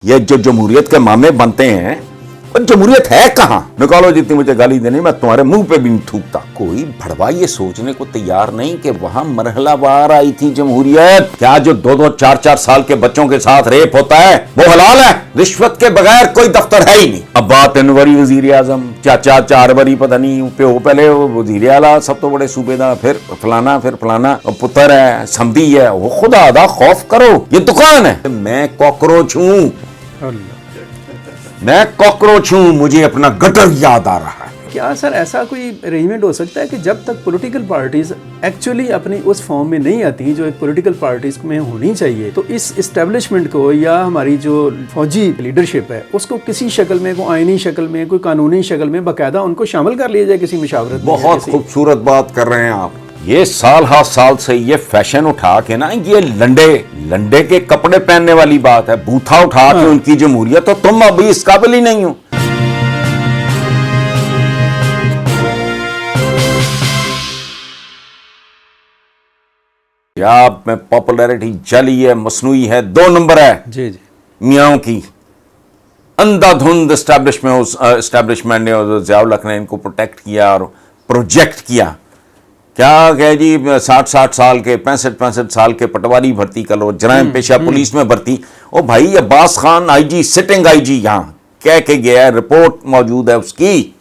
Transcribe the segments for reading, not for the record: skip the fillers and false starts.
ये जो जमहूरियत के मामे बनते हैं, और जमहूरियत है कहां? निकालो जितनी मुझे गाली देनी, मैं तुम्हारे मुंह पे भी नहीं थूकता। कोई भड़वा ये सोचने को तैयार नहीं कि वहां मरहलावार आई थी जमहूरियत। क्या जो 2-2, 4-4 साल के बच्चों के साथ रेप होता है वो हलाल है? रिश्वत के बगैर कोई दफ्तर है ही नहीं। अब बात अनवरी वजीर आजम, चाचा 4 बारी पता नहीं पे हो, पहले वजीर आला सब तो बड़े सूबेदार, फिर फलाना पुत्र है, समधी है। वो खुदा अदा खौफ करो, ये दुकान है। मैं कॉकरोच हूं, मैं कॉकरोच हूं, मुझे अपना गटर याद आ रहा है। क्या सर ऐसा कोई अरेंजमेंट हो सकता है कि जब तक पॉलिटिकल पार्टीज एक्चुअली अपनी उस फॉर्म में नहीं आती जो एक पॉलिटिकल पार्टीज में होनी चाहिए, तो इस इस्टेब्लिशमेंट को या हमारी जो फौजी लीडरशिप है उसको किसी शक्ल में, कोई आईनी शक्ल में, कोई कानूनी शक्ल में बाकायदा उनको शामिल कर लिया जाए किसी मशावरत में? बहुत खूबसूरत बात कर रहे हैं आप। ये साल हर साल से ये फैशन उठा के ना, ये लंडे के कपड़े पहनने वाली बात है, बूथा उठा के उनकी जमहूरियत, तो तुम अभी इस काबिल ही नहीं हो। पंजाब में पॉपुलैरिटी चली है, मसनूई है, 2 नंबर है जी जी मियाओं की। अंधाधुंध एस्टेब्लिशमेंट ने और ज़ियाउल हक ने इनको प्रोटेक्ट किया और प्रोजेक्ट किया। क्या कहे जी, 60-60 साल के, 65-65 साल के पटवारी भर्ती कर लो, जराइम पेशा पुलिस में भर्ती। ओ भाई, Abbas Khan IG, sitting IG यहाँ कह के गया है, रिपोर्ट मौजूद है उसकी,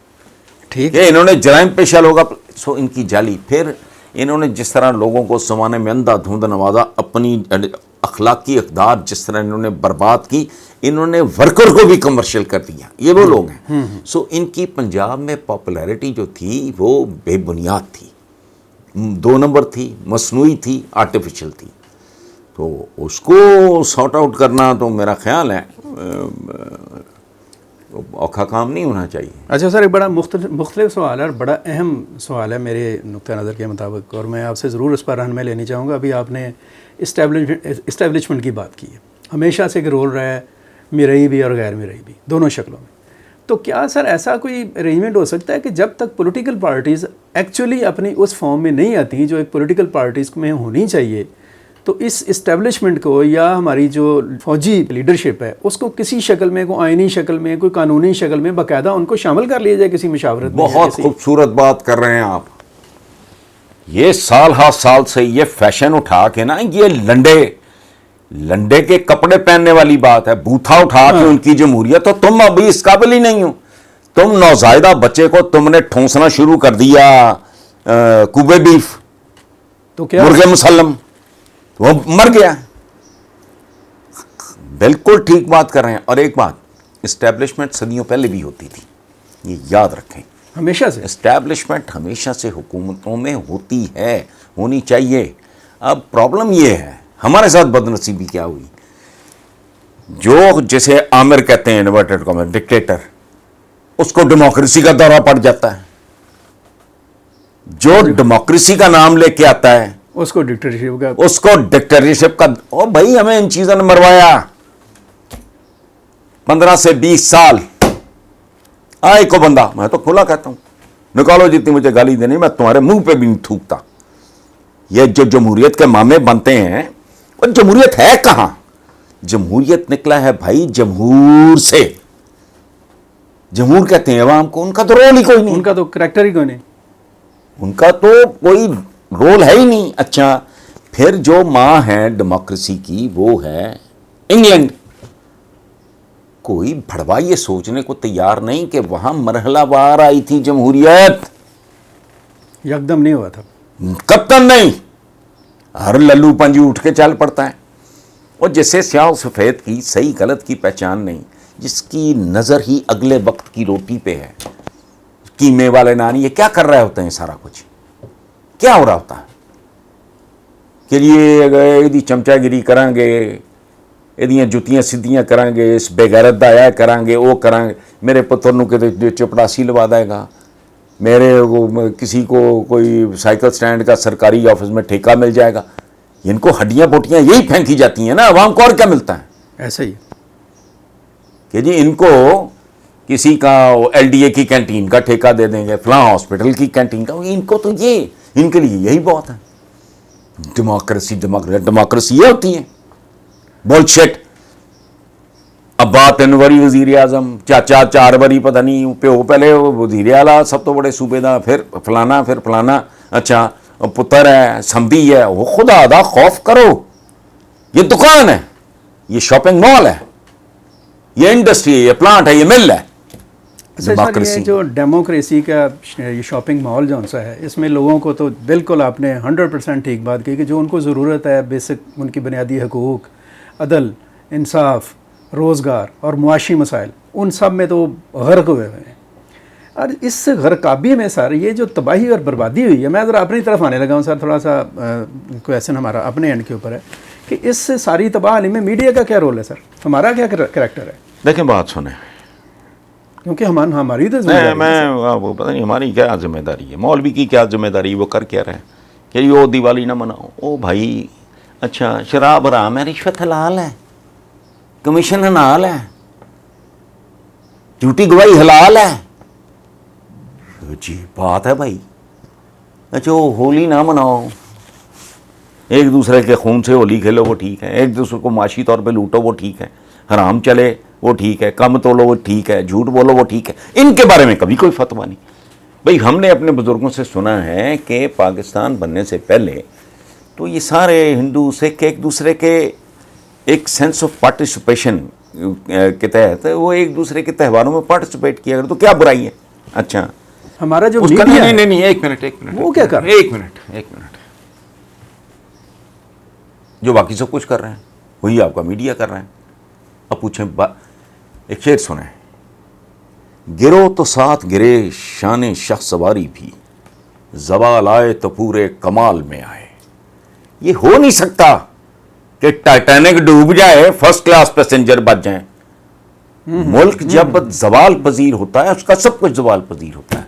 ठीक है। इन्होंने जराइम पेशा लोग सो इनकी जाली, फिर इन्होंने जिस तरह लोगों को जमाने में अंधाधुंध नवाजा, अपनी अखलाकी इक़दार जिस तरह इन्होंने बर्बाद की, इन्होंने वर्कर को भी कमर्शियल कर दिया। ये वो लोग हैं। सो इनकी पंजाब में पॉपुलैरिटी जो थी वो बेबुनियाद थी, 2 नंबर थी, मसनूई थी, आर्टिफिशियल थी। तो उसको सॉर्ट आउट करना तो मेरा ख्याल है औखा काम नहीं होना चाहिए। अच्छा सर, एक बड़ा मुख्तलिफ सवाल है और बड़ा अहम सवाल है मेरे नुक्ता नज़र के मुताबिक, और मैं आपसे ज़रूर इस पर रहनुमाई लेनी चाहूँगा। अभी आपने इस्टेब्लिशमेंट की बात की है, हमेशा से एक रोल रहा है मिरई भी और गैर मिरई भी, दोनों शक्लों में। तो क्या सर ऐसा कोई अरेंजमेंट हो सकता है कि जब तक पॉलिटिकल पार्टीज़ एक्चुअली अपनी उस फॉर्म में नहीं आती जो एक पॉलिटिकल पार्टीज़ में होनी चाहिए, तो इस इस्टेब्लिशमेंट को या हमारी जो फौजी लीडरशिप है उसको किसी शक्ल में, कोई आईनी शक्ल में, कोई कानूनी शक्ल में बाकायदा उनको शामिल कर लिया जाए किसी मशावरत में? बहुत खूबसूरत बात कर रहे हैं आप। ये साल हर साल से ये फैशन उठा के ना, ये लंडे के कपड़े पहनने वाली बात है, बूथा उठा के उनकी जमहूरियत, तो तुम अभी इस काबिल ही नहीं हो। तुम नौजायदा बच्चे को तुमने ठूंसना शुरू कर दिया कुबे बीफ, तो क्या मुर्गे मुसल्लम, वो मर गया। बिल्कुल ठीक बात कर रहे हैं। और एक बात, एस्टेब्लिशमेंट सदियों पहले भी होती थी, ये याद रखें। हमेशा से एस्टेब्लिशमेंट हमेशा से हुकूमतों में होती है, होनी चाहिए। अब प्रॉब्लम ये है, हमारे साथ बदनसीबी क्या हुई, जो जिसे आमिर कहते हैं इन्वर्टेड कॉमा डिक्टेटर, उसको डेमोक्रेसी का दौरा पड़ जाता है। जो डेमोक्रेसी का नाम लेके आता है उसको डिक्टेटरशिप का। ओ भाई, हमें इन चीजों ने मरवाया 15 से 20 साल। आए को बंदा, मैं तो खुला कहता हूं, निकालो जितनी मुझे गाली देनी, मैं तुम्हारे मुंह पे भी नहीं थूकता। ये जो जमहूरियत के मामे बनते हैं, और जमहूरियत है कहां? जमहूरियत निकला है भाई जमहूर से। जमहूर कहते हैं अवाम को, उनका तो रोल ही कोई नहीं, उनका तो करैक्टर ही कोई नहीं, उनका तो कोई रोल है ही नहीं। अच्छा, फिर जो मां है डेमोक्रेसी की वो है इंग्लैंड। कोई भड़वा ये सोचने को तैयार नहीं कि वहां मरहलावार आई थी जमहूरियत, एकदम नहीं हुआ था। कप्तान नहीं, हर लल्लू पंजी उठ के चल पड़ता है। और जैसे स्याह सफेद की सही गलत की पहचान नहीं, जिसकी नजर ही अगले वक्त की रोटी पे है। कीमे वाले नानी ये क्या कर रहे होते हैं, सारा कुछ क्या हो रहा होता है कि ये चमचागिरी करांगे, ਇਹਦੀਆਂ ਜੁੱਤੀਆਂ ਸਿੱਧੀਆਂ करांगे, इस बेगैरत ਦਾ आया करांगे, वो करांगे, मेरे पुत्र ਨੂੰ किते चपड़ासी लवा देगा, मेरे किसी को कोई साइकिल स्टैंड का सरकारी ऑफिस में ठेका मिल जाएगा। इनको हड्डियां बोटियां यही फेंकी जाती हैं ना, अवाम को और क्या मिलता है? ऐसा ही कि जी इनको किसी का LDA की कैंटीन का ठेका दे देंगे, फलां हॉस्पिटल की कैंटीन का, इनको तो ये, इनके लिए यही बहुत है। डेमोक्रेसी ये होती है, बुलशिट। अब्बा 3 वारी वजीर आजम, चाचा 4 वारी, पता नहीं प्यो पहले वजीर आला सब तो बड़े सूबे दा, फिर फलाना, अच्छा पुत्र है, संभी है, वो खुदा दा खौफ करो। ये दुकान है, ये शॉपिंग मॉल है, ये इंडस्ट्री है, ये प्लांट है, ये मिल है। अच्छा सर, ये जो डेमोक्रेसी का ये शॉपिंग मॉल जो सा है, इसमें लोगों को तो बिल्कुल आपने 100% ठीक बात की कि जो उनको ज़रूरत है, बेसिक उनकी बुनियादी हकूक़, अदल, इंसाफ, रोज़गार और मुआशी मसाइल, उन सब में तो गर्क हुए हुए हैं। और इस गर्काबी में सर ये जो तबाही और बर्बादी हुई है, मैं ज़रा अपनी तरफ आने लगा हूँ सर, थोड़ा सा क्वेश्चन हमारा अपने एंड के ऊपर है कि इस सारी तबाही में मीडिया का क्या रोल है सर, हमारा क्या करैक्टर है? देखें, बात सुने, क्योंकि हमारी तो वो पता नहीं हमारी क्या जिम्मेदारी है, मौलवी की क्या जिम्मेदारी, वो कर क्या रहे हैं कि वो दिवाली ना मनाओ। ओ भाई, अच्छा शराब हराम है, रिश्वत हलाल है, कमीशन हलाल है, ड्यूटी गवाही हलाल है, जी बात है भाई। अच्छा वो होली ना मनाओ, एक दूसरे के खून से होली खेलो वो ठीक है, एक दूसरे को माशी तौर पे लूटो वो ठीक है, हराम चले वो ठीक है, कम तोलो वो ठीक है, झूठ बोलो वो ठीक है, इनके बारे में कभी कोई फतवा नहीं। भाई हमने अपने बुजुर्गों से सुना है कि पाकिस्तान बनने से पहले तो ये सारे हिंदू सिख एक दूसरे के एक सेंस ऑफ पार्टिसिपेशन के तहत वो एक दूसरे के त्योहारों में पार्टिसिपेट किया करते, तो क्या बुराई है? अच्छा हमारा जो उसका मीडिया नहीं, एक मिनट वो क्या कर, एक मिनट, जो बाकी सब कुछ कर रहे हैं वही आपका मीडिया कर रहे हैं। अब पूछें, एक शेर सुने, गिरो तो साथ गिरे शान शख्स सवारी भी, ज़वाल आए तो पूरे कमाल में आए। ये हो नहीं सकता कि टाइटैनिक डूब जाए, फर्स्ट क्लास पैसेंजर बच जाए। मुल्क जब जवाल पजीर होता है उसका सब कुछ जवाल पजीर होता है।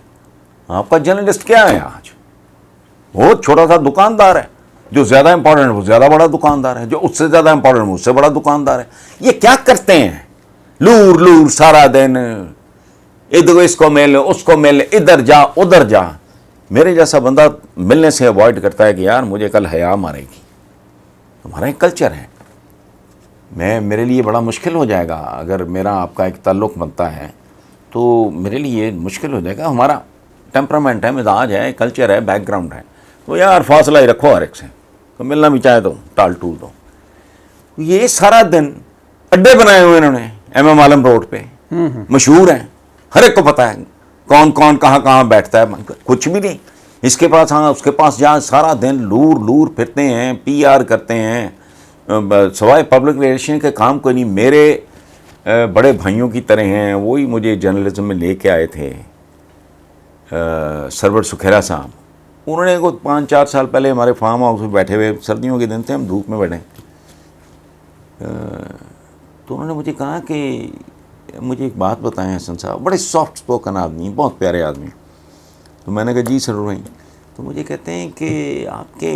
आपका जर्नलिस्ट क्या है आज? वो छोटा सा दुकानदार है, जो ज्यादा इंपॉर्टेंट वो ज्यादा बड़ा दुकानदार है, जो उससे ज्यादा इंपॉर्टेंट वो उससे बड़ा दुकानदार है। ये क्या करते हैं? लूर सारा दिन, इधर इसको मिल उसको मिल, इधर जा उधर जा। मेरे जैसा बंदा मिलने से अवॉइड करता है कि यार मुझे कल हया मारेगी। हमारा एक कल्चर है, मेरे लिए बड़ा मुश्किल हो जाएगा अगर मेरा आपका एक ताल्लुक़ बनता है, तो मेरे लिए मुश्किल हो जाएगा। हमारा टेम्परामेंट है, मिजाज है, कल्चर है, बैकग्राउंड है, तो यार फासला ही रखो हर एक से, तो मिलना भी चाहे तो टाल टूल दो। ये सारा दिन अड्डे बनाए हुए इन्होंने MM आलम रोड पे, मशहूर हैं, हर एक को पता है कौन कौन कहाँ कहाँ बैठता है, कुछ भी नहीं इसके पास, हाँ उसके पास जहाँ सारा दिन लूर फिरते हैं, PR करते हैं, सवाए पब्लिक रिलेशन के काम को नहीं। मेरे बड़े भाइयों की तरह हैं, वही मुझे जर्नलिज्म में लेके आए थे, सरवर सुखेरा साहब। उन्होंने को 5-4 साल पहले हमारे फार्म हाउस में बैठे हुए, सर्दियों के दिन थे, हम धूप में बैठे, तो उन्होंने मुझे कहा कि मुझे एक बात बताएं हसन साहब, बड़े सॉफ्ट स्पोकन आदमी, बहुत प्यारे आदमी। तो मैंने कहा जी सर भाई। तो मुझे कहते हैं कि आपके,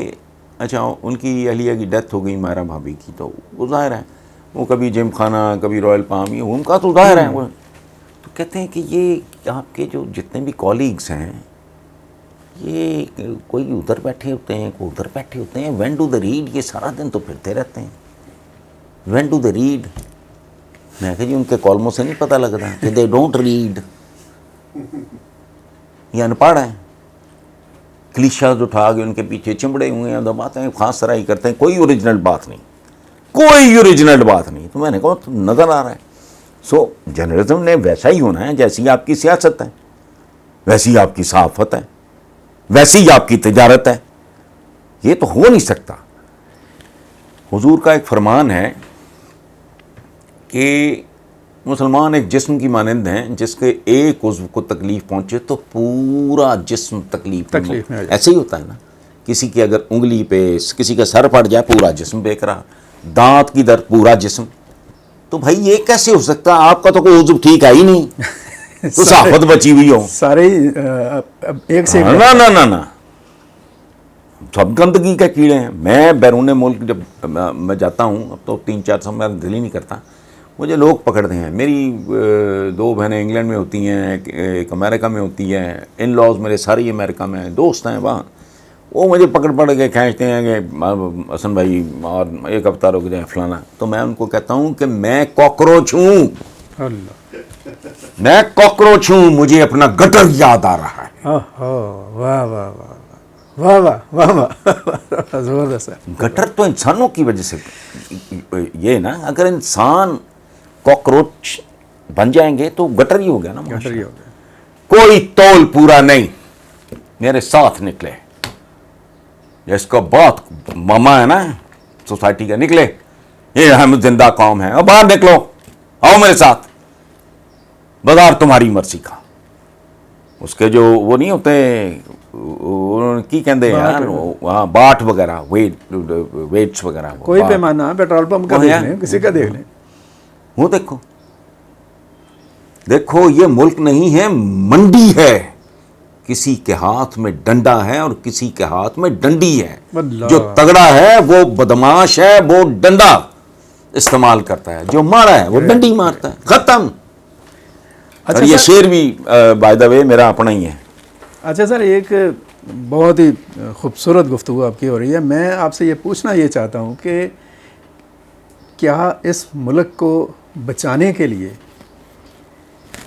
अच्छा उनकी अहलिया की डेथ हो गई मायरा भाभी की, तो वो ज़ाहिर है वो कभी जिम खाना कभी रॉयल पाम, ये उनका तो ज़ाहिर है वो। तो कहते हैं कि ये आपके जो जितने भी कॉलीग्स हैं, ये कोई उधर बैठे होते हैं, कोई उधर बैठे होते हैं, व्हेन डू द रीड, ये सारा दिन तो फिरते रहते हैं, व्हेन डू द रीड। मैं कहा जी उनके कॉलमों से नहीं पता लगता कि दे डोंट रीड, ये अनपढ़ हैं, क्लीशाज उठा के उनके पीछे चिमड़े हुए हैं, दबाते हैं, खास सराई करते हैं, कोई ओरिजिनल बात नहीं, कोई ओरिजिनल बात नहीं। तो मैंने कहा तो नज़र आ रहा है। सो जर्नलिज्म ने वैसा ही होना है, जैसी आपकी सियासत है, वैसी आपकी सहाफ़त है, वैसी ही आपकी तिजारत है। ये तो हो नहीं सकता। हुजूर का एक फरमान है कि मुसलमान एक जिस्म की मानंद हैं, जिसके एक उज़्व को तकलीफ़ पहुँचे तो पूरा जिस्म तकलीफ में ऐसे ही होता है ना। किसी की अगर उंगली पे किसी का सर पड़ जाए पूरा जिस्म बेक रहा, दांत की दर्द पूरा जिस्म। तो भाई ये कैसे हो सकता है? आपका तो कोई उज़्व ठीक है ही नहीं, तो साफत बची हुई हो सारे एक से ना सब गंदगी के कीड़े हैं। मैं बैरून मुल्क जब मैं जाता हूँ, अब तो 3-4 साल मेरा दिल ही नहीं करता, मुझे लोग पकड़ते हैं। मेरी 2 बहनें इंग्लैंड में होती हैं, एक अमेरिका में होती है, इन लॉज मेरे सारे अमेरिका में हैं, दोस्त हैं वहाँ। वो मुझे पकड़ के खींचते हैं कि हसन भाई और एक हफ्ता रुक जाए फलाना, तो मैं उनको कहता हूँ कि मैं कॉकरोच हूँ, मैं कॉकरोच हूँ, मुझे अपना गटर याद आ रहा है। वाह वाह वाह वाह वाह वाह वाह, जबरदस्त है। गटर तो इंसानों की वजह से ये ना, अगर इंसान कॉकरोच बन जाएंगे तो गटर ही हो गया ना, गटर ही हो गया। कोई तौल पूरा नहीं, मेरे साथ निकले, जिसको बहुत मामा है ना सोसाइटी का, निकले, ये हम जिंदा कौम है, अब बाहर निकलो, आओ मेरे साथ, बाजार तुम्हारी मर्जी का। उसके जो वो नहीं होते की कहते यार, वहाँ बाट वगैरह, वेट्स वगैरह, कोई पैमाना पेट्रोल पंप का देख लें, किसी का देख लें, वो देखो, देखो ये मुल्क नहीं है, मंडी है, किसी के हाथ में डंडा है और किसी के हाथ में डंडी है। जो तगड़ा है वो बदमाश है, वो डंडा इस्तेमाल करता है, जो मारा है वो डंडी मारता है, खत्म। अच्छा और ये शेर भी बाय द वे मेरा अपना ही है। अच्छा सर, एक बहुत ही खूबसूरत गुफ्तगू आपकी हो रही है। मैं आपसे ये पूछना ये चाहता हूँ कि क्या इस मुल्क को बचाने के लिए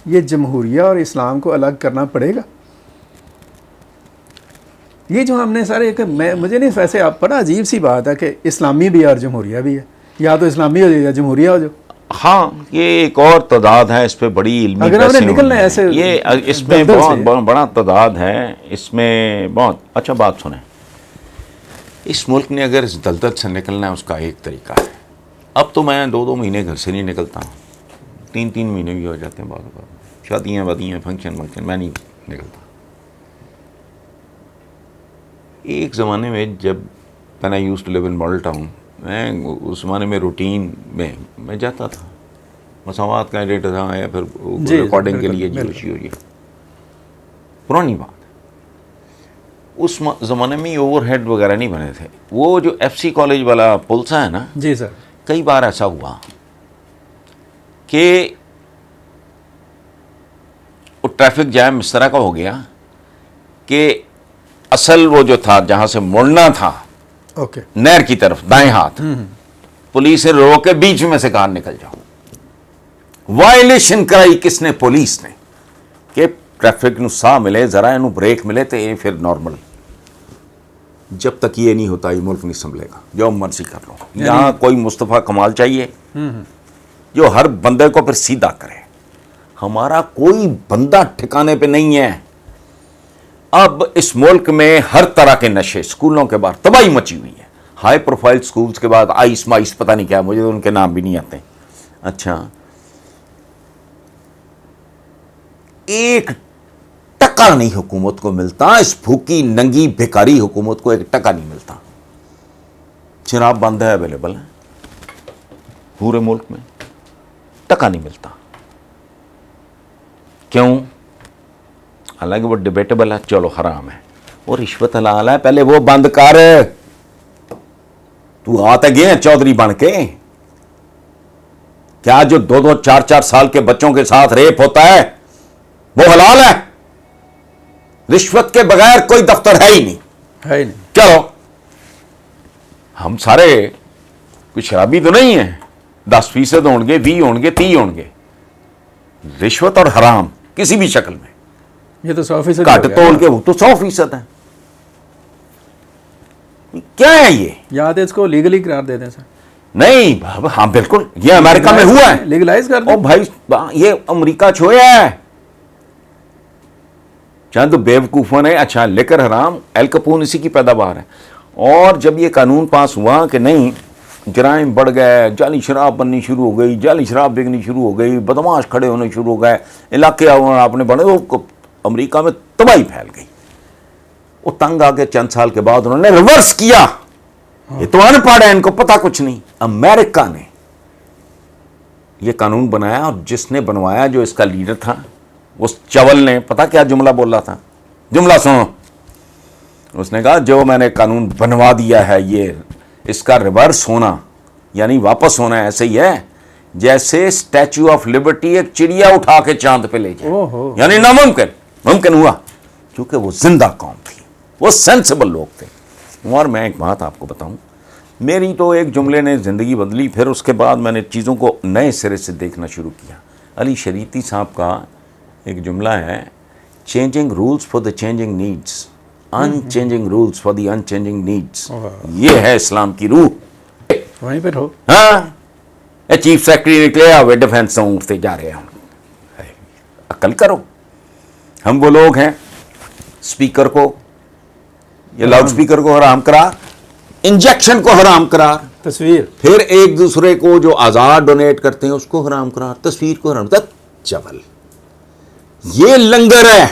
ये जमहूरिया और इस्लाम को अलग करना पड़ेगा? ये जो हमने सारे मुझे नहीं, वैसे आप बड़ा अजीब सी बात है कि इस्लामी भी है और जमहूरिया भी है, या तो इस्लामी हो जाए या जमहूरिया हो जाए। हाँ, ये एक और तादाद है, इस पे बड़ी इल्मी अगर हमने निकलना है ऐसे, ये इसमें बहुत बड़ा तादाद है, इसमें बहुत अच्छा बात सुने। इस मुल्क ने अगर इस दलदल से निकलना है, उसका एक तरीका है। अब तो मैं 2-2 महीने घर से नहीं निकलता हूँ, 3-3 महीने भी हो जाते हैं, बाद शादियाँ वादियाँ, फंक्शन, मैं नहीं निकलता। एक ज़माने में जब when I used to live in Model Town, मैं उस ज़माने में रूटीन में मैं जाता था, मसावात का एडिटर था या फिर रिकॉर्डिंग के लिए जी हो, पुरानी बात। उस ज़माने में ओवरहेड वगैरह नहीं बने थे। वो जो FC कॉलेज वाला पुल सा है ना, जी सर, कई बार ऐसा हुआ कि वो ट्रैफिक जैम इस तरह का हो गया कि असल वो जो था जहां से मुड़ना था, ओके, नहर की तरफ दाएं हाथ, पुलिस ने रोक के बीच में से कहा निकल जाओ। वायलेशन कराई किसने? पुलिस ने, कि ट्रैफिक नू साह मिले, जरा इनू ब्रेक मिले तो ये फिर नॉर्मल। जब तक ये नहीं होता ये मुल्क नहीं संभलेगा, जो मर्जी कर लो। यहां कोई मुस्तफ़ा कमाल चाहिए जो हर बंदे को फिर सीधा करे। हमारा कोई बंदा ठिकाने पे नहीं है। अब इस मुल्क में हर तरह के नशे, स्कूलों के बाहर तबाही मची हुई है। हाई प्रोफाइल स्कूल्स के बाद आइस माइस पता नहीं क्या, मुझे तो उनके नाम भी नहीं आते। अच्छा, एक टका नहीं हुकूमत को मिलता, इस भूखी नंगी भिखारी हुकूमत को एक टका नहीं मिलता। शराब बंद है, अवेलेबल है पूरे मुल्क में, टका नहीं मिलता। क्यों? हालांकि वो डिबेटेबल है, चलो हराम है। वो रिश्वत हलाल है, पहले वो बंद कर। तू आते गए चौधरी बन के, क्या जो 2-2, 4-4 साल के बच्चों के साथ रेप होता है वो हलाल है? रिश्वत के बगैर कोई दफ्तर है ही नहीं, है ही नहीं। चलो, हम सारे कोई शराबी तो नहीं है, 10% होंगे, 20 होंगे, 30 होंगे। रिश्वत और हराम किसी भी शक्ल में, ये तो 100% घट तोल के वो तो 100% है। क्या है ये? या तो इसको लीगली करार दे दें सर। नहीं, हाँ बिल्कुल, ये अमेरिका में हुआ है, लीगलाइज कर दो। ओ भाई, ये अमेरिका छोया है। चंद बेवकूफों ने, अच्छा लेकर हराम, एल कपून इसी की पैदावार है। और जब ये कानून पास हुआ कि नहीं, जराइम बढ़ गए, जाली शराब बननी शुरू हो गई, जाली शराब बिकनी शुरू हो गई, बदमाश खड़े होने शुरू हो गए, इलाके आपने बने, तो अमेरिका में तबाही फैल गई। वो तंग आके चंद साल के बाद उन्होंने रिवर्स किया। ये तो अनपढ़ है, इनको पता कुछ नहीं। अमेरिका ने ये कानून बनाया, और जिसने बनवाया, जो इसका लीडर था, उस चवल ने पता क्या जुमला बोला था? जुमला सुनो। उसने कहा जो मैंने कानून बनवा दिया है, ये इसका रिवर्स होना यानी वापस होना ऐसे ही है जैसे स्टैच्यू ऑफ लिबर्टी एक चिड़िया उठा के चांद पे ले जाए, यानी नामुमकिन। मुमकिन हुआ क्योंकि वो जिंदा कौम थी। वो सेंसिबल लोग थे। और मैं एक बात आपको बताऊं, मेरी तो एक जुमले ने ज़िंदगी बदली, फिर उसके बाद मैंने चीज़ों को नए सिरे से देखना शुरू किया। अली शरीती साहब का एक जुमला है, changing rules for the changing needs, unchanging rules for the unchanging needs. ये है इस्लाम की रूह। वहीं पर हो। हाँ, ये चीफ सेक्रेटरी निकले, वे डिफेंस से उठते जा रहे हैं। अकल करो। हम वो लोग हैं, स्पीकर को, ये लाउड स्पीकर को हराम करार, इंजेक्शन को हराम करार, तस्वीर, फिर एक दूसरे को जो आज़ाद डोनेट करते हैं उसको हराम करार, तस्वीर को हराम तक जबल। ये लंगर है,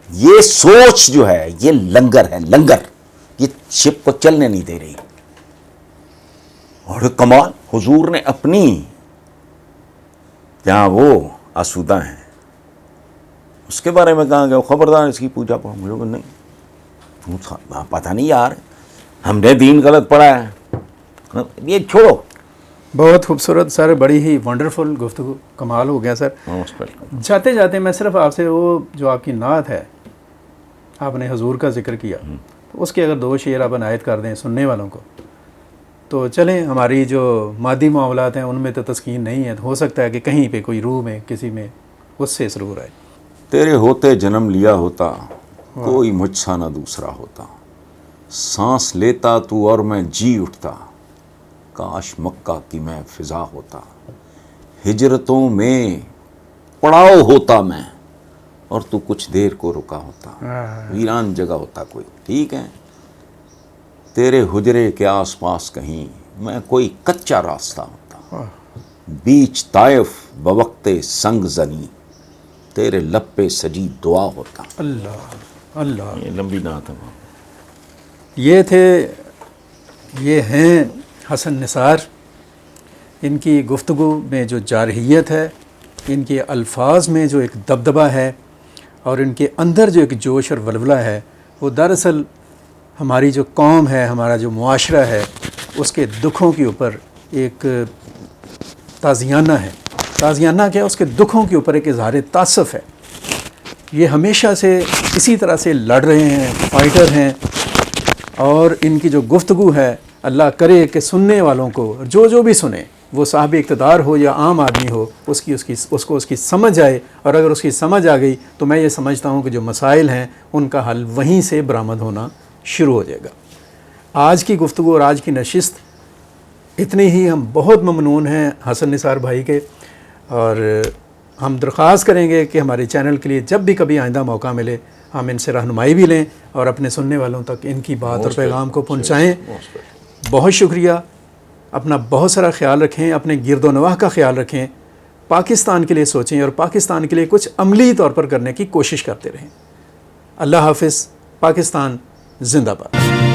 ये सोच जो है ये लंगर है, लंगर। ये शिप को चलने नहीं दे रही। और कमाल, हुजूर ने अपनी, क्या वो आसूदा है, उसके बारे में कहा गया खबरदार इसकी पूजा पढ़ो। मुझे नहीं, पता नहीं यार, हमने दीन गलत पढ़ा है, ये छोड़ो। बहुत खूबसूरत सर, बड़ी ही वंडरफुल गुफ्तगू, कमाल हो गया सर। जाते जाते मैं सिर्फ आपसे वो जो आपकी नात है, आपने हुजूर का जिक्र किया, तो उसके अगर 2 शेर आप अनायत कर दें सुनने वालों को, तो चलें। हमारी जो मादी मामलात हैं उनमें तो तस्कीन नहीं है, तो हो सकता है कि कहीं पे कोई रूह में किसी में उससे सुरूर आए। तेरे होते जन्म लिया होता, कोई मुझसा ना दूसरा होता, सांस लेता तू और मैं जी उठता, काश मक्का की मैं फिजा होता, हिजरतों में पड़ाव होता मैं, और तू कुछ देर को रुका होता, वीरान जगह होता कोई। ठीक है, तेरे हुजरे के आसपास कहीं मैं कोई कच्चा रास्ता होता, बीच ताइफ बवक्ते संग जनी, तेरे लब पे सजी दुआ होता। अल्लाह अल्लाह, ये लंबी नात है। ये हैं हसन निसार। इनकी गुफ्तगू में जो जारहियत है, इनके अल्फाज में जो एक दबदबा है, और इनके अंदर जो एक जोश और वलवला है, वो दरअसल हमारी जो कौम है, हमारा जो मुआशरा है, उसके दुखों के ऊपर एक ताज़ियाना है। ताज़ियाना क्या, उसके दुखों के ऊपर एक इज़हार तासुफ़ है। ये हमेशा से इसी तरह से लड़ रहे हैं, फाइटर हैं, और इनकी जो गुफ्तगू है, अल्लाह करे कि सुनने वालों को, जो भी सुने, वो साहब इक़्तिदार हो या आम आदमी हो, उसकी समझ आए। और अगर उसकी समझ आ गई तो मैं ये समझता हूँ कि जो मसाइल हैं उनका हल वहीं से बरामद होना शुरू हो जाएगा। आज की गुफ्तगू और आज की नशिस्त इतनी ही हम बहुत ममनून हैं हसन निसार भाई के, और हम दरख्वास्त करेंगे कि हमारे चैनल के लिए जब भी कभी आइंदा मौका मिले, हम इनसे रहनुमाई भी लें और अपने सुनने वालों तक इनकी बात और पैगाम को पहुँचाएँ। बहुत शुक्रिया। अपना बहुत सारा ख्याल रखें, अपने गिरदोनवाह का ख्याल रखें, पाकिस्तान के लिए सोचें और पाकिस्तान के लिए कुछ अमली तौर पर करने की कोशिश करते रहें। अल्लाह हाफ़िज़। पाकिस्तान जिंदाबाद।